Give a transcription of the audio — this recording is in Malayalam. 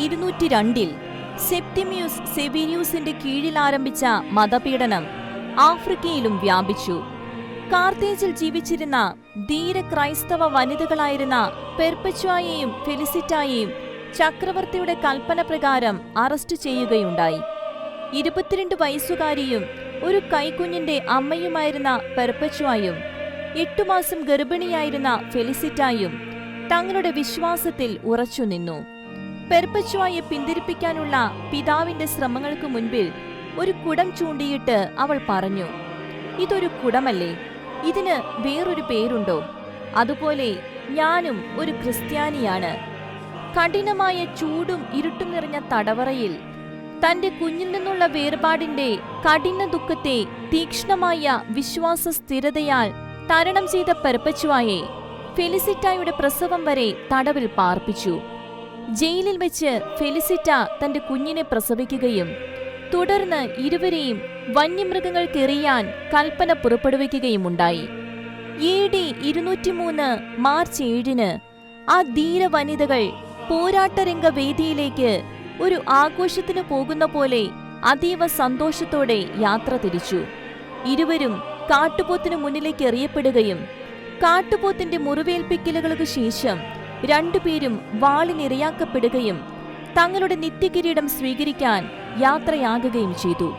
202 സെപ്റ്റിമിയൂസ് സെവീരിയൂസിന്റെ കീഴിൽ ആരംഭിച്ച മതപീഡനം ആഫ്രിക്കയിലും വ്യാപിച്ചു. കാർത്തേജിൽ ജീവിച്ചിരുന്ന ധീര ക്രൈസ്തവ വനിതകളായിരുന്ന പെർപച്വായെയും ഫെലിസിറ്റായെയും ചക്രവർത്തിയുടെ കൽപ്പന പ്രകാരം അറസ്റ്റ് ചെയ്യുകയുണ്ടായി. 22 വയസ്സുകാരിയും ഒരു കൈക്കുഞ്ഞിന്റെ അമ്മയുമായിരുന്ന പെർപച്വായും 8 മാസം ഗർഭിണിയായിരുന്ന ഫെലിസിറ്റായും തങ്ങളുടെ വിശ്വാസത്തിൽ ഉറച്ചുനിന്നു. പെർപച്വായെ പിന്തിരിപ്പിക്കാനുള്ള പിതാവിന്റെ ശ്രമങ്ങൾക്ക് മുൻപിൽ ഒരു കുടം ചൂണ്ടിയിട്ട് അവൾ പറഞ്ഞു, "ഇതൊരു കുടമല്ലേ? ഇതിന് വേറൊരു പേരുണ്ടോ? അതുപോലെ ഞാനും ഒരു ക്രിസ്ത്യാനിയാണ്." കഠിനമായ ചൂടും ഇരുട്ടും നിറഞ്ഞ തടവറയിൽ തന്റെ കുഞ്ഞിൽ നിന്നുള്ള വേർപാടിന്റെ കഠിന ദുഃഖത്തെ തീക്ഷ്ണമായ വിശ്വാസ സ്ഥിരതയാൽ തരണം ചെയ്ത പെർപച്വായെ ഫെലിസിറ്റായുടെ പ്രസവം വരെ തടവിൽ പാർപ്പിച്ചു. ജയിലിൽ വെച്ച് ഫെലിസിറ്റ തന്റെ കുഞ്ഞിനെ പ്രസവിക്കുകയും തുടർന്ന് ഇരുവരെയും വന്യമൃഗങ്ങൾക്കെറിയാൻ കൽപ്പന പുറപ്പെടുവിക്കുകയുമുണ്ടായി. AD 203 മാർച്ച് 7 ആ ധീര വനിതകൾ പോരാട്ടരംഗവേദിയിലേക്ക് ഒരു ആഘോഷത്തിന് പോകുന്ന പോലെ അതീവ സന്തോഷത്തോടെ യാത്ര തിരിച്ചു. ഇരുവരും കാട്ടുപോത്തിനു മുന്നിലേക്ക് എറിയപ്പെടുകയും കാട്ടുപോത്തിന്റെ മുറിവേൽപ്പിക്കലുകൾക്ക് ശേഷം രണ്ടുപേരും വാളിനിരയാക്കപ്പെടുകയും തങ്ങളുടെ നിത്യകിരീടം സ്വീകരിക്കാൻ യാത്രയാകുകയും ചെയ്തു.